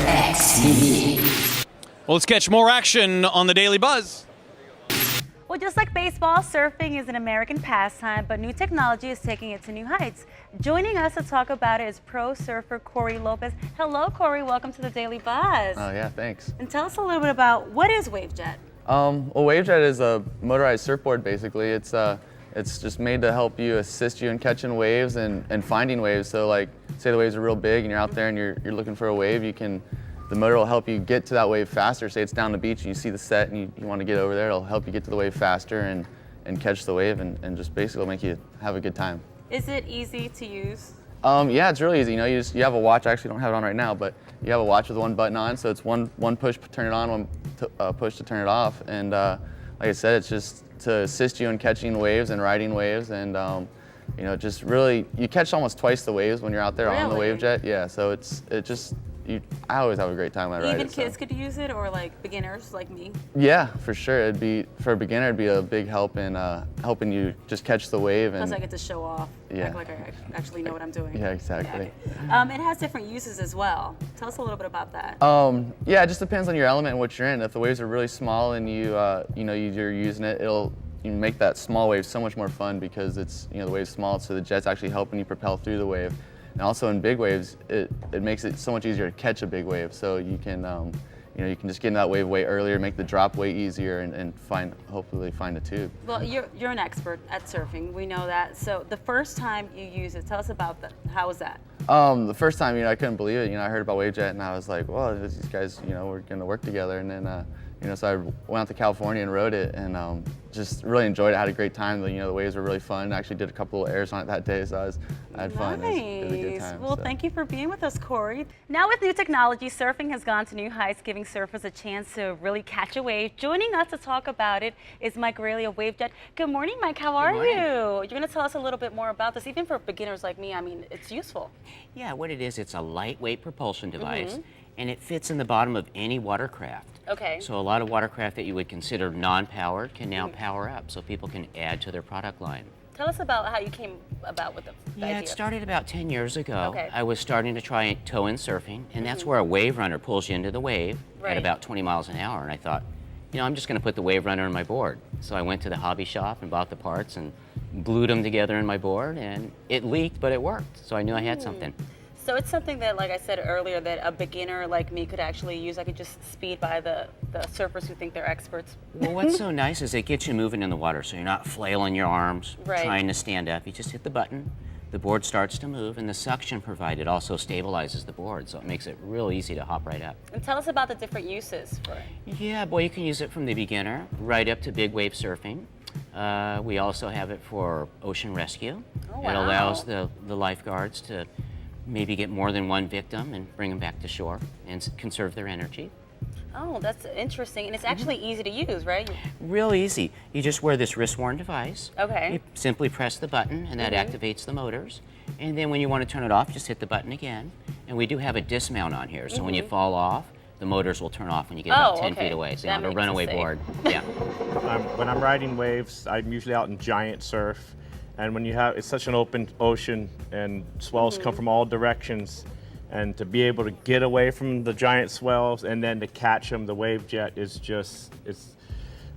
X TV. Well, let's catch more action on the Daily Buzz. Well, just like baseball, surfing is an American pastime, but new technology is taking it to new heights. Joining us to talk about it is pro surfer Corey Lopez. Hello, Corey. Welcome to the Daily Buzz. Oh, yeah, thanks. And tell us a little bit about what is WaveJet? Well, WaveJet is a motorized surfboard, basically. It's just made to help you, assist you in catching waves and finding waves. So, like, say the waves are real big and you're out there and you're looking for a wave, the motor will help you get to that wave faster. Say it's down the beach and you see the set and you want to get over there, it'll help you get to the wave faster and catch the wave and just basically make you have a good time. Is it easy to use? Yeah, it's really easy. You know, you have a watch. I actually don't have it on right now, but you have a watch with one button on, so it's one push to turn it on, one push to turn it off. And like I said, it's just to assist you in catching waves and riding waves, and you know, just really you catch almost twice the waves when you're out there on the WaveJet. Yeah, so I always have a great time when I ride it. Even kids could use it, or like beginners like me? Yeah, for sure. For a beginner, it'd be a big help in helping you just catch the wave. Plus, I get to show off. Yeah. Act like I actually know what I'm doing. Yeah, exactly. Yeah. It has different uses as well. Tell us a little bit about that. Yeah, it just depends on your element and what you're in. If the waves are really small and you're using it, it'll make that small wave so much more fun because the wave's small, so the jet's actually helping you propel through the wave. And also in big waves, it makes it so much easier to catch a big wave. So you can just get in that wave way earlier, make the drop way easier, and hopefully find a tube. Well, you're an expert at surfing. We know that. So the first time you use it, tell us about that. How was that? The first time, I couldn't believe it. I heard about WaveJet and I was like, well, these guys, we're gonna work together. And then, so I went out to California and rode it and just really enjoyed it. Had a great time. The waves were really fun. I actually did a couple of airs on it that day, so I had fun. It was a good time. Well, thank you for being with us, Corey. Now with new technology, surfing has gone to new heights, giving surfers a chance to really catch a wave. Joining us to talk about it is Mike Raley of WaveJet. Good morning, Mike. How are you? You're going to tell us a little bit more about this, even for beginners like me. I mean, it's useful. Yeah, what it is, it's a lightweight propulsion device, and it fits in the bottom of any watercraft. Okay. So a lot of watercraft that you would consider non-powered can now power up, so people can add to their product line. Tell us about how you came about with the idea. Yeah, it started about 10 years ago. Okay. I was starting to try tow-in surfing, and that's where a wave runner pulls you into the wave at about 20 miles an hour. And I thought, I'm just going to put the wave runner in my board. So I went to the hobby shop and bought the parts and glued them together in my board, and it leaked, but it worked. So I knew I had something. So it's something that, like I said earlier, that a beginner like me could actually use. I could just speed by the surfers who think they're experts. Well, what's so nice is it gets you moving in the water, so you're not flailing your arms, Right. trying to stand up. You just hit the button, the board starts to move, and the suction provided also stabilizes the board, so it makes it real easy to hop right up. And tell us about the different uses for it. Yeah, boy, you can use it from the beginner right up to big wave surfing. We also have it for ocean rescue. Oh, wow. It allows the lifeguards to maybe get more than one victim and bring them back to shore and conserve their energy. Oh, that's interesting. And it's actually easy to use, right? Real easy. You just wear this wrist-worn device. Okay. You simply press the button and that activates the motors. And then when you want to turn it off, just hit the button again. And we do have a dismount on here, so when you fall off, the motors will turn off when you get about 10 feet away. So you have a runaway board. Yeah. When I'm riding waves, I'm usually out in giant surf. And when it's such an open ocean and swells come from all directions, and to be able to get away from the giant swells and then to catch them, the WaveJet is just,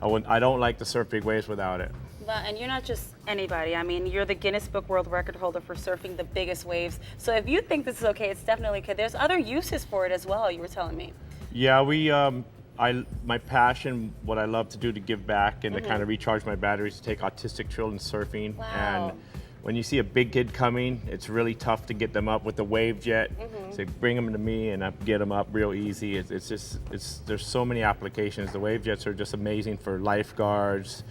I don't like to surf big waves without it. And you're not just anybody. I mean, you're the Guinness Book World Record holder for surfing the biggest waves. So if you think this is okay, it's definitely okay. There's other uses for it as well, you were telling me. Yeah, my passion, what I love to do to give back and to kind of recharge my batteries, to take autistic children surfing. Wow. And when you see a big kid coming, it's really tough to get them up with the WaveJet. So bring them to me and I get them up real easy. There's so many applications. The WaveJets are just amazing for lifeguards,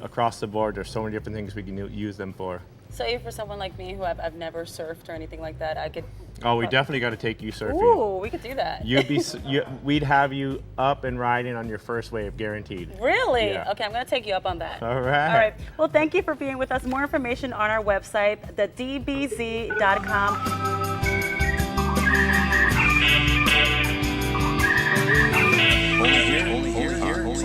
across the board. There's so many different things we can use them for. So even for someone like me who I've never surfed or anything like that, I could... Oh, we definitely got to take you surfing. Ooh, we could do that. We'd have you up and riding on your first wave, guaranteed. Really? Yeah. Okay, I'm going to take you up on that. All right. All right. Well, thank you for being with us. More information on our website, thedbz.com. Only here on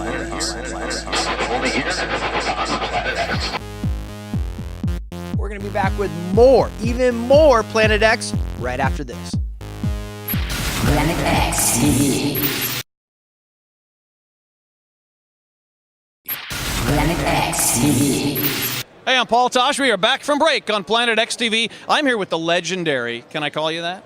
Planet X. We're going to be back with more, even more Planet X right after this. Planet X TV. Planet X TV. Hey, I'm Paul Tosh. We are back from break on Planet X TV. I'm here with the legendary, can I call you that?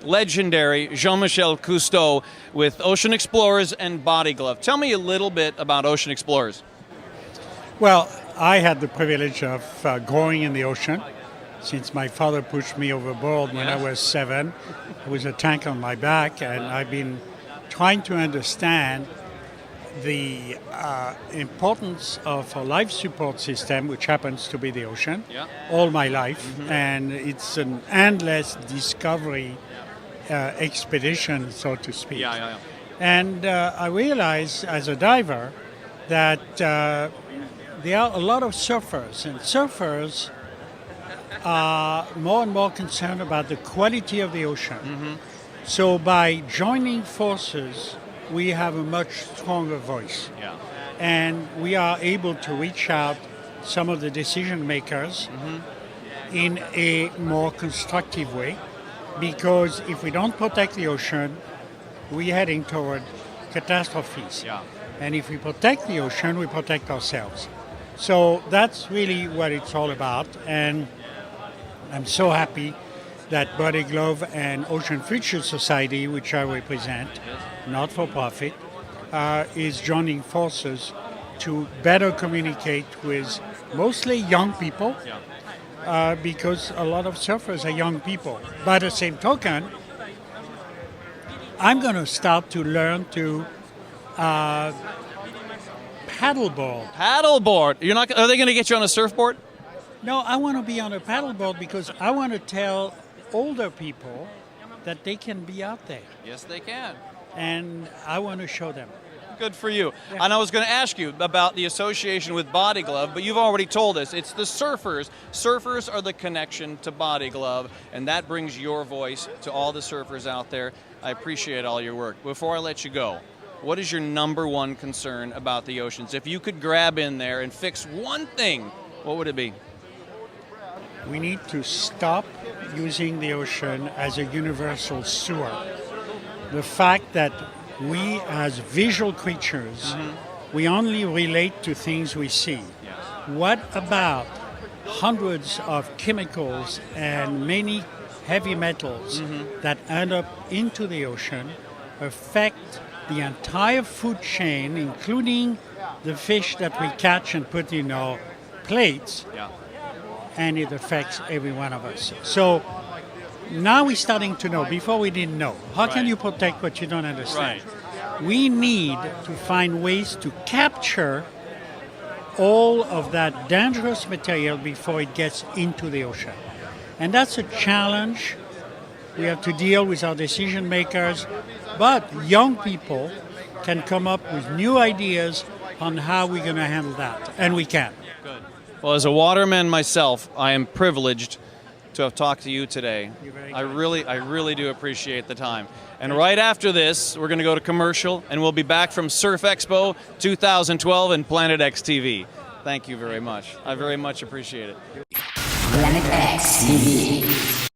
Legendary Jean-Michel Cousteau with Ocean Explorers and Body Glove. Tell me a little bit about Ocean Explorers. Well, I had the privilege of growing in the ocean since my father pushed me overboard when I was 7. There was a tank on my back, and I've been trying to understand the importance of a life support system, which happens to be the ocean, all my life. And it's an endless discovery expedition, so to speak. And I realized as a diver that there are a lot of surfers, and surfers are more and more concerned about the quality of the ocean. So by joining forces, we have a much stronger voice. And we are able to reach out some of the decision makers in a more constructive way, because if we don't protect the ocean, we're heading toward catastrophes. And if we protect the ocean, we protect ourselves. So that's really what it's all about. And I'm so happy that Body Glove and Ocean Future Society, which I represent, not for profit, is joining forces to better communicate with mostly young people, because a lot of surfers are young people. By the same token, I'm going to start to learn to paddleboard. Paddleboard? You're not? Are they going to get you on a surfboard? No, I want to be on a paddleboard because I want to tell older people that they can be out there. Yes, they can. And I want to show them. Good for you. And I was going to ask you about the association with Body Glove, but you've already told us. It's the surfers. Surfers are the connection to Body Glove, and that brings your voice to all the surfers out there. I appreciate all your work. Before I let you go, what is your number one concern about the oceans? If you could grab in there and fix one thing, what would it be? We need to stop using the ocean as a universal sewer. The fact that we as visual creatures, we only relate to things we see. What about hundreds of chemicals and many heavy metals that end up into the ocean, affect the entire food chain, including the fish that we catch and put in our plates, and it affects every one of us. So now we're starting to know. Before we didn't know. How can you protect what you don't understand? We need to find ways to capture all of that dangerous material before it gets into the ocean. And that's a challenge. We have to deal with our decision makers, but young people can come up with new ideas on how we're going to handle that, and we can. Good. Well, as a waterman myself, I am privileged to have talked to you today. I really do appreciate the time. And right after this, we're going to go to commercial, and we'll be back from Surf Expo 2012 and Planet X TV. Thank you very much. I very much appreciate it. Planet X TV.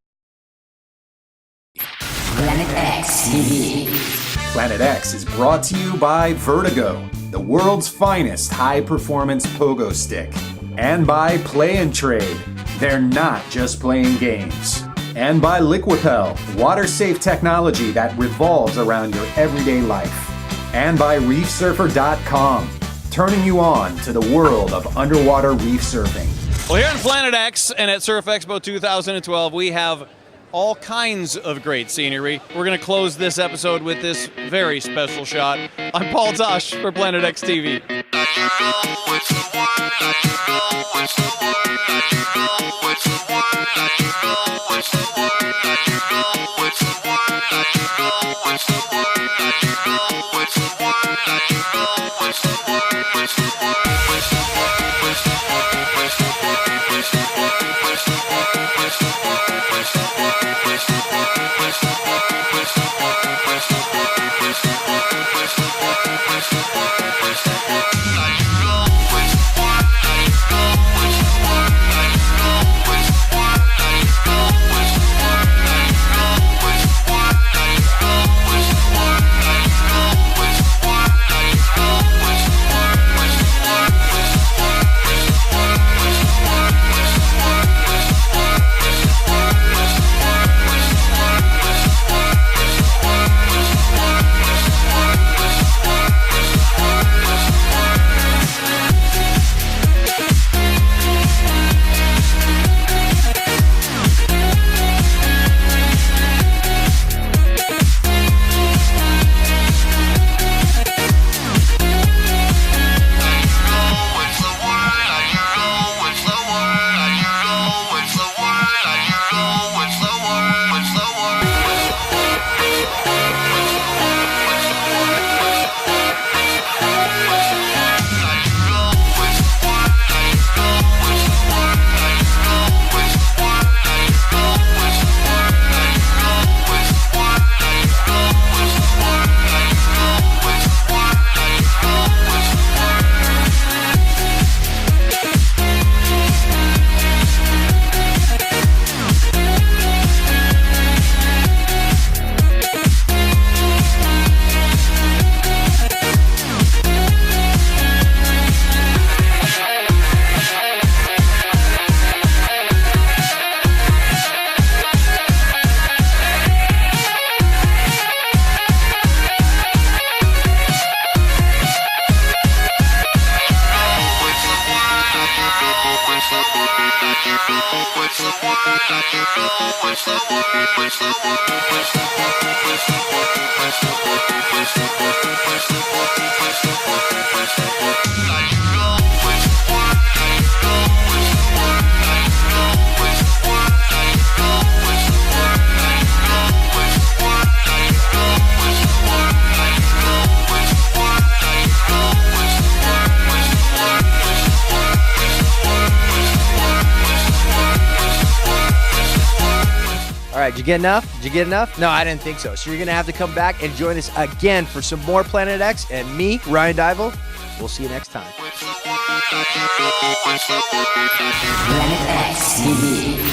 Planet X TV. Planet X is brought to you by Vertigo, the world's finest high-performance pogo stick, and by Play and Trade. They're not just playing games. And by Liquipel, water-safe technology that revolves around your everyday life. And by ReefSurfer.com, turning you on to the world of underwater reef surfing. Well, here in Planet X and at Surf Expo 2012, we have all kinds of great scenery. We're going to close this episode with this very special shot. I'm Paul Tosh for Planet X TV. Like All right, did you get enough? Did you get enough? No, I didn't think so. So you're going to have to come back and join us again for some more Planet X. And me, Ryan Dival, we'll see you next time. Planet X TV.